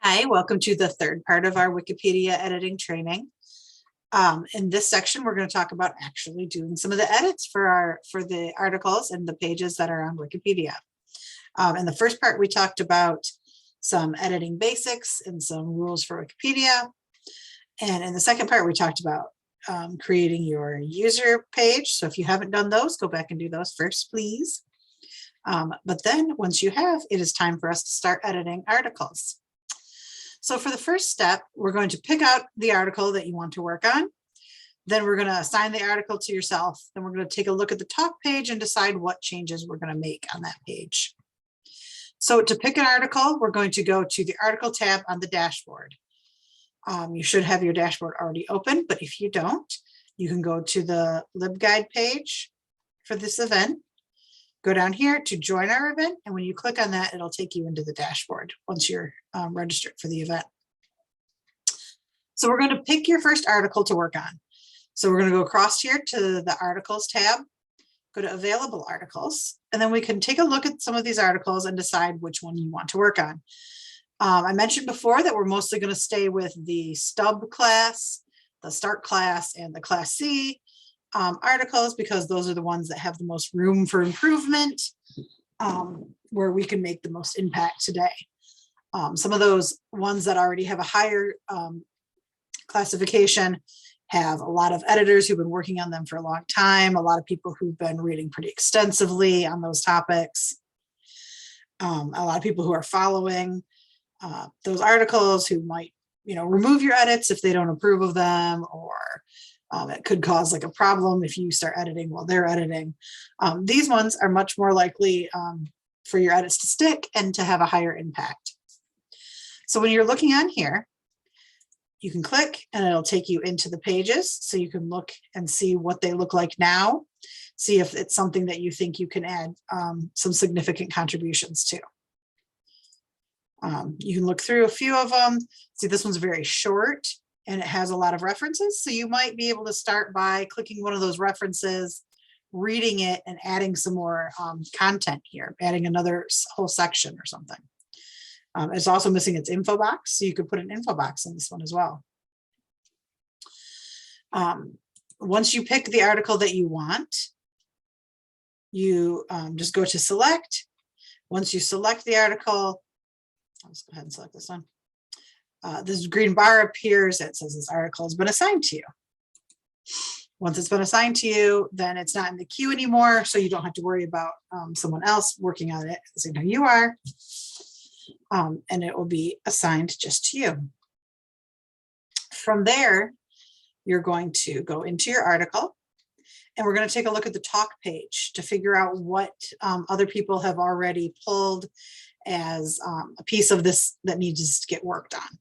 Hi, welcome to the third part of our Wikipedia editing training. In this section, we're going to talk about actually doing some of the edits for the articles and the pages that are on Wikipedia. In the first part, we talked about some editing basics and some rules for Wikipedia. And in the second part, we talked about creating your user page. So if you haven't done those, go back and do those first, please. But then once you have, it is time for us to start editing articles. So for the first step, we're going to pick out the article that you want to work on. Then we're going to assign the article to yourself. Then we're going to take a look at the talk page and decide what changes we're going to make on that page. So to pick an article, we're going to go to the article tab on the dashboard. You should have your dashboard already open, but if you don't, you can go to the LibGuide page for this event. Go down here to join our event, and when you click on that, it'll take you into the dashboard once you're registered for the event. So we're going to pick your first article to work on. So we're going to go across here to the articles tab, go to available articles, and then we can take a look at some of these articles and decide which one you want to work on. I mentioned before that we're mostly going to stay with the stub class, the start class, and the class C articles, because those are the ones that have the most room for improvement, where we can make the most impact today. Some of those ones that already have a higher classification have a lot of editors who've been working on them for a long time, a lot of people who've been reading pretty extensively on those topics, a lot of people who are following those articles who might, remove your edits if they don't approve of them, or it could cause like a problem if you start editing while they're editing. These ones are much more likely for your edits to stick and to have a higher impact. So when you're looking on here, you can click and it'll take you into the pages, so you can look and see what they look like now, see if it's something that you think you can add some significant contributions to. You can look through a few of them. See, this one's very short and it has a lot of references. So you might be able to start by clicking one of those references, reading it, and adding some more content here, adding another whole section or something. It's also missing its info box, so you could put an info box in this one as well. Once you pick the article that you want, you just go to select. Once you select the article, let's go ahead and select this one. This green bar appears that says this article has been assigned to you. Once it's been assigned to you, then it's not in the queue anymore, so you don't have to worry about someone else working on it at the same time you are. And it will be assigned just to you. From there, you're going to go into your article, and we're going to take a look at the talk page to figure out what other people have already pulled as a piece of this that needs to get worked on.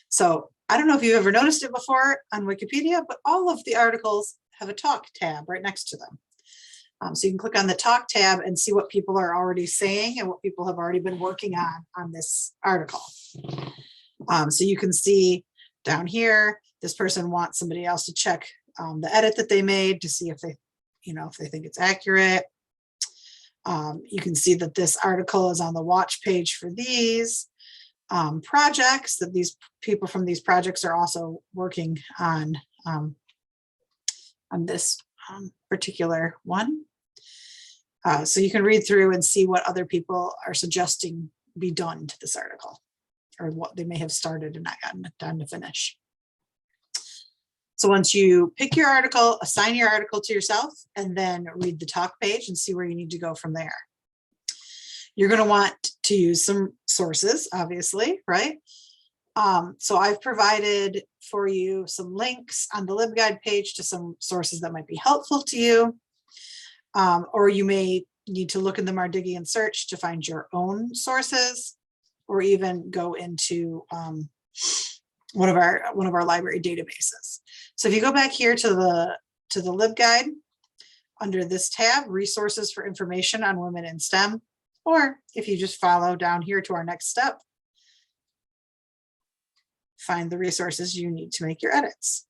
So I don't know if you've ever noticed it before on Wikipedia, but all of the articles have a talk tab right next to them. So you can click on the talk tab and see what people are already saying and what people have already been working on this article. So you can see down here, this person wants somebody else to check the edit that they made to see if they, if they think it's accurate. You can see that this article is on the watch page for these projects, that these people from these projects are also working on this particular one. So you can read through and see what other people are suggesting be done to this article, or what they may have started and not gotten it done to finish. So once you pick your article, assign your article to yourself, and then read the talk page and see where you need to go from there. You're going to want to use some sources, obviously, right? So I've provided for you some links on the LibGuide page to some sources that might be helpful to you. Or you may need to look in the Mardigian search to find your own sources, or even go into one of our library databases. So if you go back here to the LibGuide, under this tab, resources for information on women in STEM, or if you just follow down here to our next step, find the resources you need to make your edits.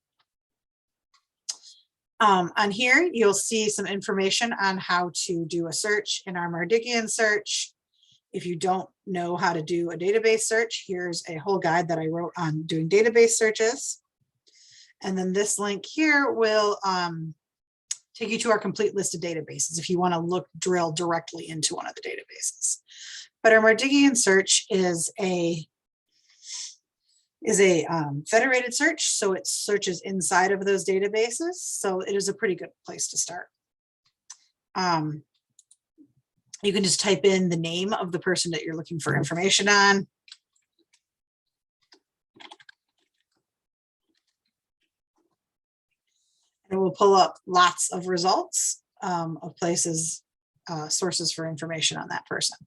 On here, you'll see some information on how to do a search in our Mardigian search. If you don't know how to do a database search, here's a whole guide that I wrote on doing database searches. And then this link here will take you to our complete list of databases if you want to drill directly into one of the databases. But our Mardigian search is a federated search, so it searches inside of those databases. So it is a pretty good place to start. You can just type in the name of the person that you're looking for information on. And it will pull up lots of results of places, sources for information on that person.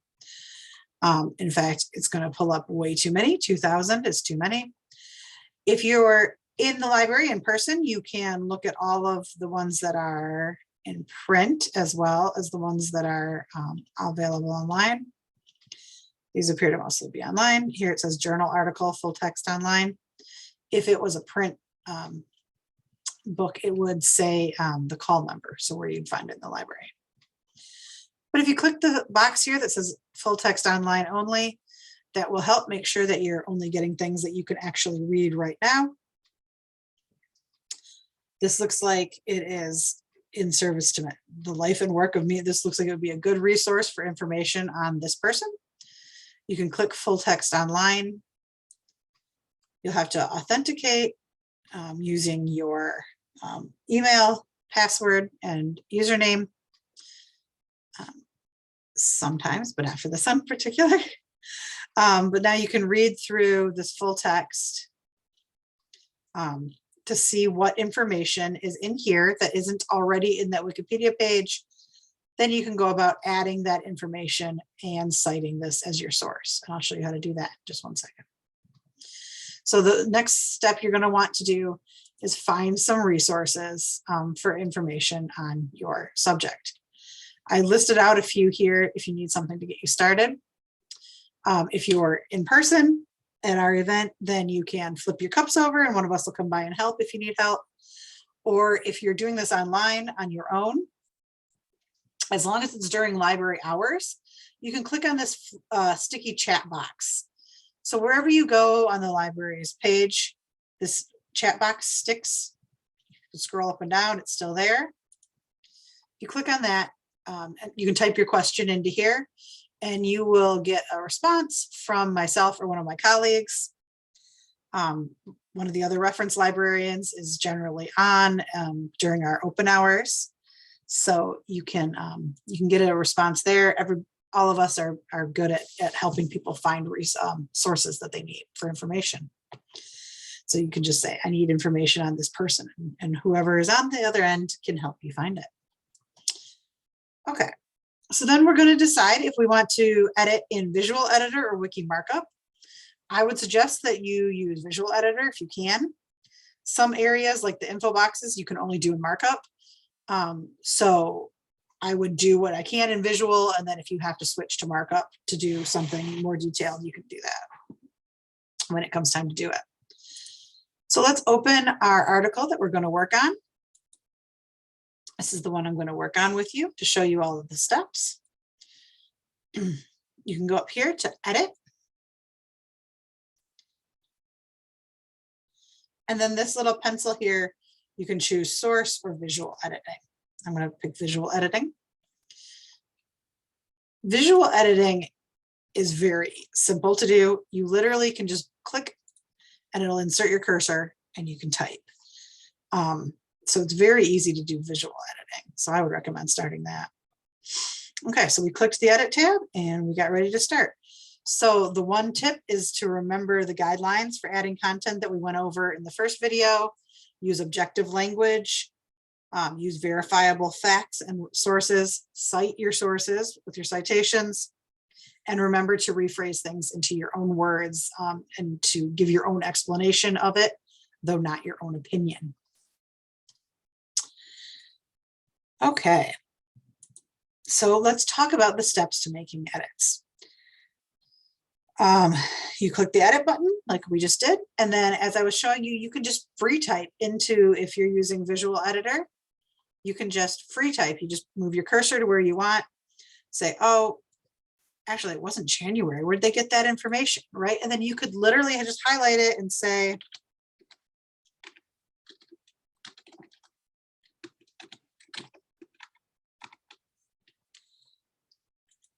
In fact, it's going to pull up way too many. 2,000 is too many. If you're in the library in person, you can look at all of the ones that are in print as well as the ones that are available online. These appear to mostly be online. Here it says journal article, full text online. If it was a print book, it would say the call number, so where you'd find it in the library. But if you click the box here that says full text online only, that will help make sure that you're only getting things that you can actually read right now. This looks like it is in service to the life and work of me. This looks like it would be a good resource for information on this person. You can click full text online. You'll have to authenticate using your email, password, and username. Sometimes, but not for this in particular. But now you can read through this full text to see what information is in here that isn't already in that Wikipedia page. Then you can go about adding that information and citing this as your source. And I'll show you how to do that in just one second. So the next step you're going to want to do is find some resources for information on your subject. I listed out a few here if you need something to get you started. If you're in person at our event, then you can flip your cups over and one of us will come by and help if you need help. Or if you're doing this online on your own, as long as it's during library hours, you can click on this sticky chat box. So wherever you go on the library's page, this chat box sticks. You can scroll up and down, it's still there. You click on that, and you can type your question into here and you will get a response from myself or one of my colleagues. One of the other reference librarians is generally on during our open hours. So you can get a response there. All of us are good at helping people find sources that they need for information. So you can just say, I need information on this person, and whoever is on the other end can help you find it. Okay, so then we're going to decide if we want to edit in Visual Editor or Wiki Markup. I would suggest that you use Visual Editor if you can. Some areas like the info boxes you can only do in markup. So I would do what I can in visual, and then if you have to switch to markup to do something more detailed, you can do that when it comes time to do it. So let's open our article that we're going to work on. This is the one I'm going to work on with you to show you all of the steps. You can go up here to edit. And then this little pencil here, you can choose source or visual editing. I'm going to pick visual editing. Visual editing is very simple to do. You literally can just click and it'll insert your cursor and you can type. So it's very easy to do visual editing. So I would recommend starting that. Okay, so we clicked the edit tab and we got ready to start. So the one tip is to remember the guidelines for adding content that we went over in the first video. Use objective language, use verifiable facts and sources, cite your sources with your citations, and remember to rephrase things into your own words and to give your own explanation of it, though not your own opinion. Okay, so let's talk about the steps to making edits. You click the edit button like we just did, and then as I was showing you, you can just free type into, if you're using Visual Editor, you can just free type. You just move your cursor to where you want, say, oh, actually, it wasn't January. Where'd they get that information, right? And then you could literally just highlight it and say,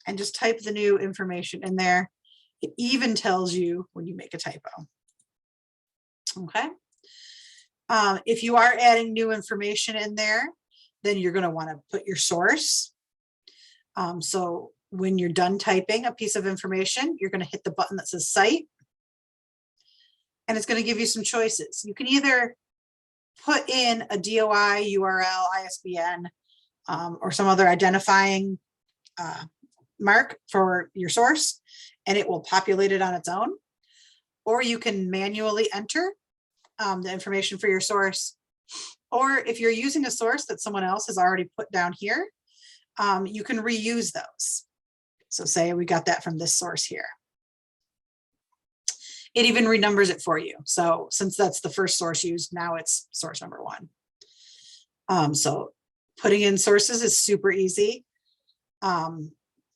and just type the new information in there. It even tells you when you make a typo. Okay. If you are adding new information in there, then you're going to want to put your source. So when you're done typing a piece of information, you're going to hit the button that says cite. And it's going to give you some choices. You can either put in a DOI, URL, ISBN, or some other identifying mark for your source, and it will populate it on its own. Or you can manually enter the information for your source. Or if you're using a source that someone else has already put down here, you can reuse those. So say we got that from this source here. It even renumbers it for you. So since that's the first source used, now it's source number 1. So putting in sources is super easy.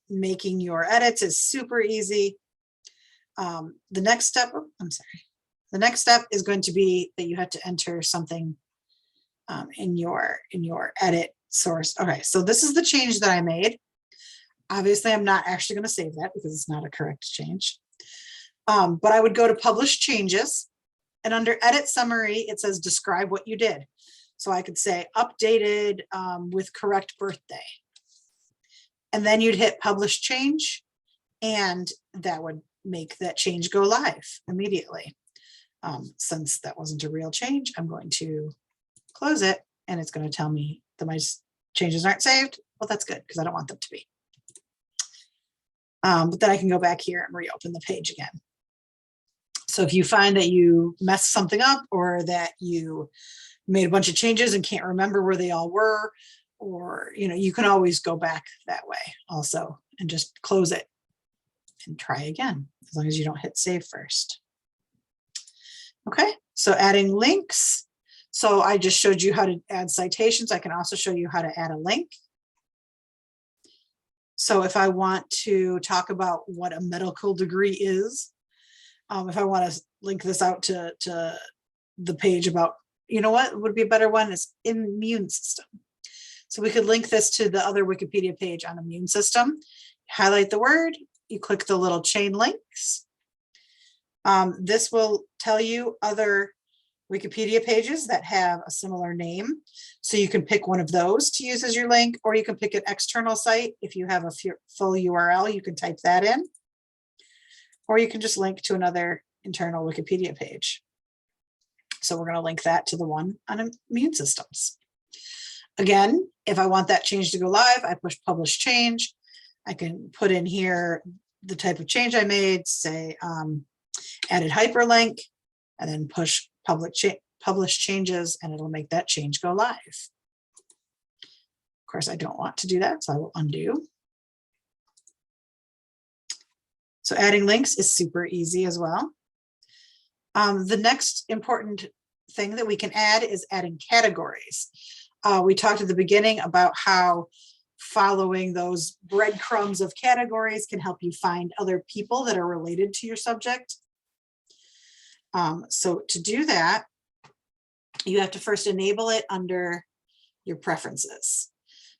Making your edits is super easy. The next step, the next step is going to be that you have to enter something in your edit source. Okay, so this is the change that I made. Obviously, I'm not actually going to save that because it's not a correct change. But I would go to publish changes, and under edit summary, it says describe what you did. So I could say updated with correct birthday. And then you'd hit publish change, and that would make that change go live immediately. Since that wasn't a real change, I'm going to close it, and it's going to tell me that my changes aren't saved. Well, that's good because I don't want them to be. But then I can go back here and reopen the page again. So if you find that you messed something up, or that you made a bunch of changes and can't remember where they all were, or you can always go back that way also and just close it and try again, as long as you don't hit save first. Okay, so adding links. So I just showed you how to add citations. I can also show you how to add a link. So if I want to talk about what a medical degree is, if I want to link this out to the page about, what would be a better one is immune system. So we could link this to the other Wikipedia page on immune system. Highlight the word, you click the little chain links. This will tell you other Wikipedia pages that have a similar name. So you can pick one of those to use as your link, or you can pick an external site. If you have a full URL, you can type that in, or you can just link to another internal Wikipedia page. So we're going to link that to the one on immune systems. Again, if I want that change to go live, I push publish change. I can put in here the type of change I made, say added hyperlink, and then push publish changes, and it'll make that change go live. Of course, I don't want to do that, so I will undo. So adding links is super easy as well. The next important thing that we can add is adding categories. We talked at the beginning about how following those breadcrumbs of categories can help you find other people that are related to your subject. So to do that, you have to first enable it under your preferences.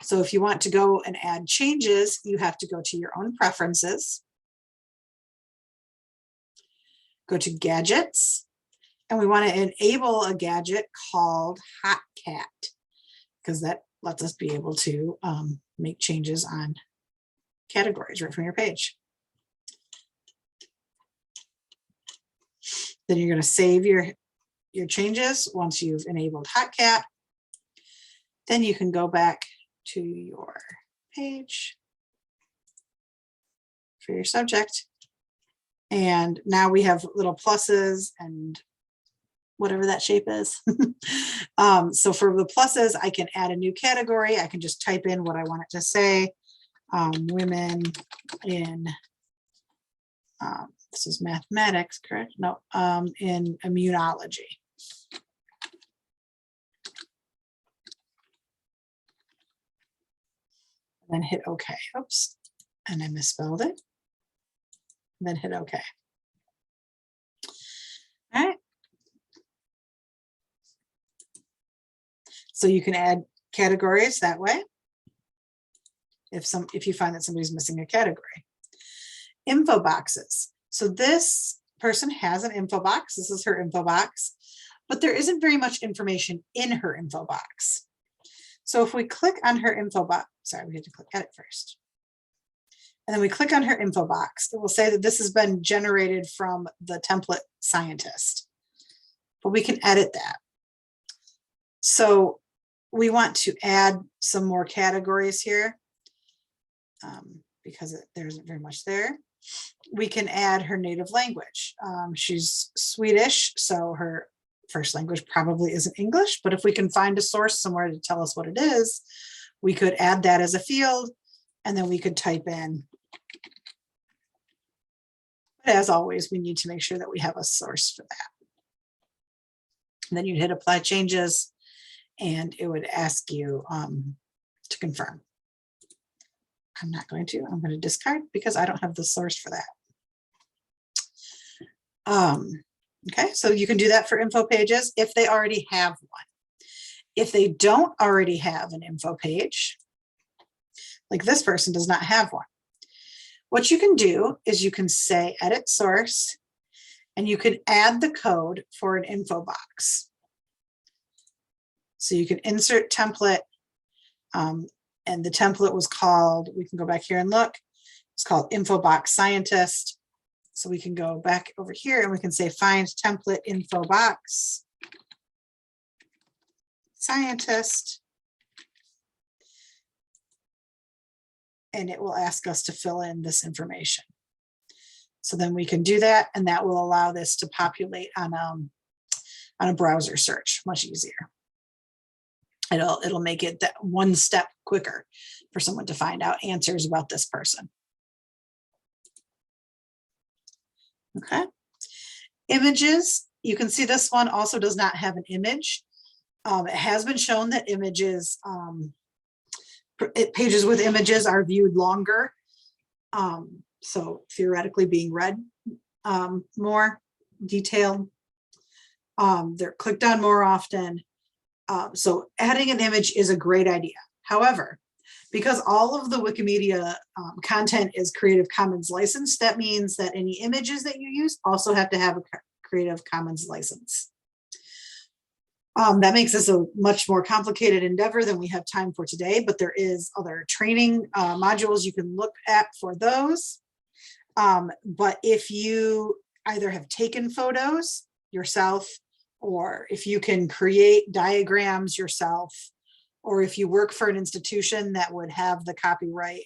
So if you want to go and add changes, you have to go to your own preferences, go to gadgets, and we want to enable a gadget called Hotcat, because that lets us be able to make changes on categories right from your page. Then you're going to save your changes once you've enabled Hotcat. Then you can go back to your page for your subject. And now we have little pluses and whatever that shape is. So for the pluses, I can add a new category. I can just type in what I want it to say. Women in, this is mathematics, correct? No, in immunology. And then hit OK. Oops, and I misspelled it. and then hit OK. All right. So you can add categories that way if you find that somebody's missing a category. Info boxes. So this person has an info box. This is her info box, but there isn't very much information in her info box. So if we click on her info box, sorry, we had to click edit first. And then we click on her info box, it will say that this has been generated from the template scientist, but we can edit that. So we want to add some more categories here because there isn't very much there. We can add her native language. She's Swedish, so her first language probably isn't English, but if we can find a source somewhere to tell us what it is, we could add that as a field, and then we could type in. But as always, we need to make sure that we have a source for that. And then you'd hit apply changes, and it would ask you to confirm. I'm not going to. I'm going to discard because I don't have the source for that. Okay, so you can do that for info pages if they already have one. If they don't already have an info page, like this person does not have one, what you can do is you can say edit source, and you can add the code for an info box. So you can insert template, and the template was called, we can go back here and look, it's called info box scientist. So we can go back over here and we can say find template info box scientist. And it will ask us to fill in this information. So then we can do that, and that will allow this to populate on a browser search much easier. It'll make it that one step quicker for someone to find out answers about this person. Okay. Images, you can see this one also does not have an image. It has been shown that images, pages with images are viewed longer. So theoretically being read more detailed. They're clicked on more often. So adding an image is a great idea. However, because all of the Wikimedia content is Creative Commons licensed, that means that any images that you use also have to have a Creative Commons license. That makes this a much more complicated endeavor than we have time for today, but there is other training modules you can look at for those. But if you either have taken photos yourself, or if you can create diagrams yourself, or if you work for an institution that would have the copyright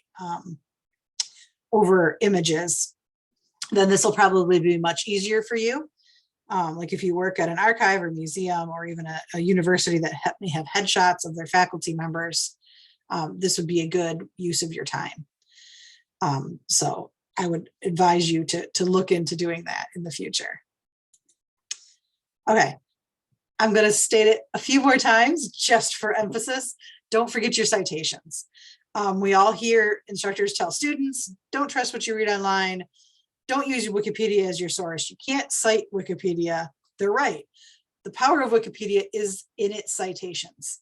over images, then this will probably be much easier for you. Like if you work at an archive or museum, or even a university that may have headshots of their faculty members, this would be a good use of your time. So I would advise you to look into doing that in the future. Okay, I'm going to state it a few more times just for emphasis. Don't forget your citations. We all hear instructors tell students, don't trust what you read online. Don't use Wikipedia as your source. You can't cite Wikipedia. They're right. The power of Wikipedia is in its citations.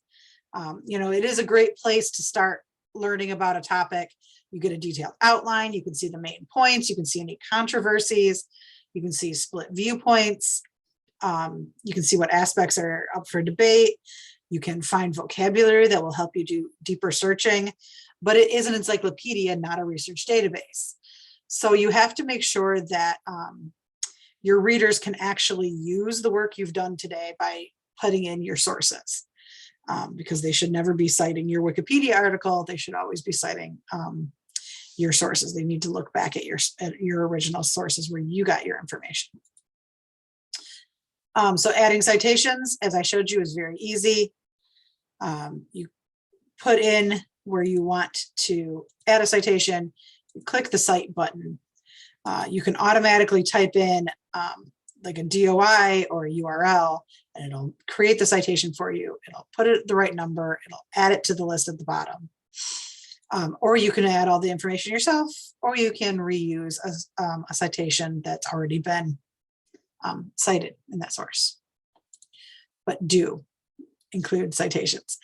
You know, it is a great place to start learning about a topic. You get a detailed outline. You can see the main points. You can see any controversies. You can see split viewpoints. You can see what aspects are up for debate. You can find vocabulary that will help you do deeper searching, but it is an encyclopedia, not a research database. So you have to make sure that your readers can actually use the work you've done today by putting in your sources, because they should never be citing your Wikipedia article. They should always be citing your sources. They need to look back at your original sources where you got your information. So adding citations, as I showed you, is very easy. You put in where you want to add a citation, you click the cite button. You can automatically type in like a DOI or a URL, and it'll create the citation for you. It'll put it at the right number. It'll add it to the list at the bottom. Or you can add all the information yourself, or you can reuse a citation that's already been cited in that source. But do include citations.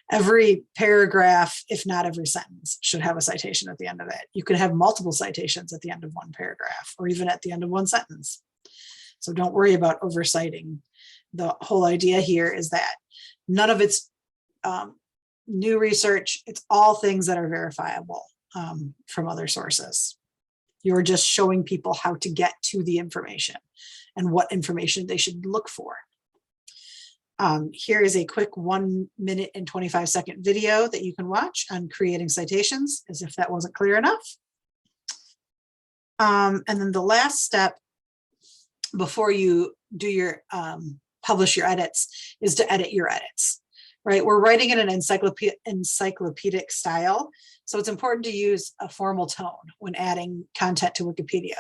Every paragraph, if not every sentence, should have a citation at the end of it. You could have multiple citations at the end of one paragraph, or even at the end of one sentence. So don't worry about oversighting. The whole idea here is that none of it's new research. It's all things that are verifiable from other sources. You're just showing people how to get to the information and what information they should look for. Here is a quick 1 minute and 25-second video that you can watch on creating citations, as if that wasn't clear enough. And then the last step before you do your publish your edits is to edit your edits, right? We're writing in an encyclopedic style, so it's important to use a formal tone when adding content to Wikipedia.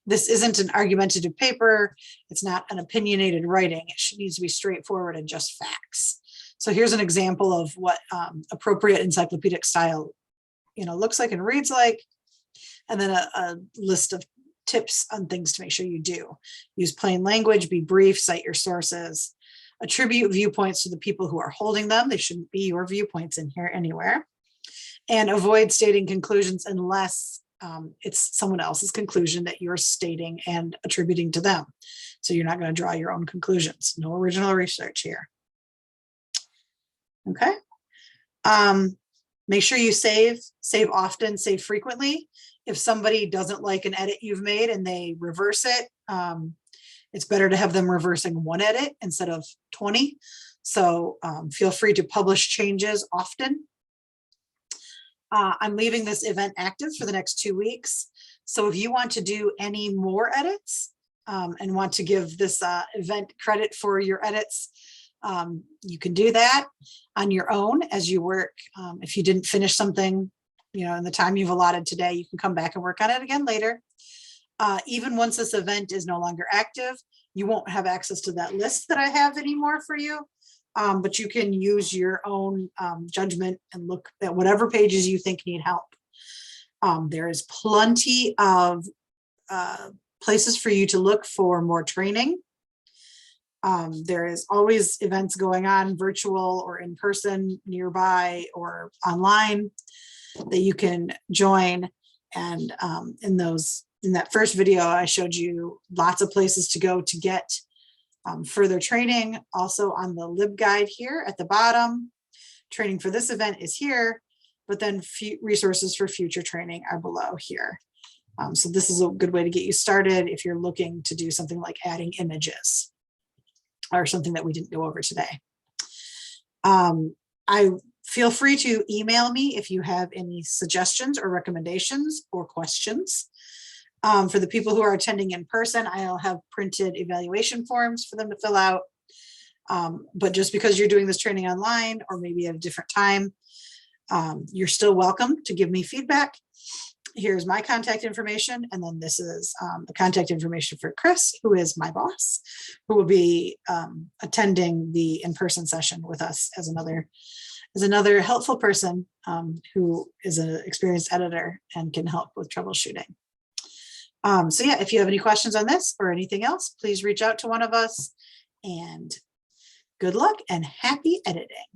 This isn't an argumentative paper. It's not an opinionated writing. It needs to be straightforward and just facts. So here's an example of what appropriate encyclopedic style, looks like and reads like, and then a list of tips on things to make sure you do. Use plain language, be brief, cite your sources, attribute viewpoints to the people who are holding them. They shouldn't be your viewpoints in here anywhere. And avoid stating conclusions unless it's someone else's conclusion that you're stating and attributing to them. So you're not going to draw your own conclusions. No original research here. Okay. Make sure you save often, save frequently. If somebody doesn't like an edit you've made and they reverse it, it's better to have them reversing one edit instead of 20. So feel free to publish changes often. I'm leaving this event active for the next 2 weeks. So if you want to do any more edits and want to give this event credit for your edits, you can do that on your own as you work. If you didn't finish something, in the time you've allotted today, you can come back and work on it again later. Even once this event is no longer active, you won't have access to that list that I have anymore for you. But you can use your own judgment and look at whatever pages you think need help. There is plenty of places for you to look for more training. There is always events going on, virtual or in person, nearby or online, that you can join. And in that first video, I showed you lots of places to go to get further training. Also on the LibGuide here at the bottom, training for this event is here, but then resources for future training are below here. So this is a good way to get you started if you're looking to do something like adding images or something that we didn't go over today. I feel free to email me if you have any suggestions or recommendations or questions. For the people who are attending in person, I'll have printed evaluation forms for them to fill out. But just because you're doing this training online or maybe at a different time, you're still welcome to give me feedback. Here's my contact information. And then this is the contact information for Chris, who is my boss, who will be attending the in-person session with us as another helpful person who is an experienced editor and can help with troubleshooting. So yeah, if you have any questions on this or anything else, please reach out to one of us, and good luck and happy editing.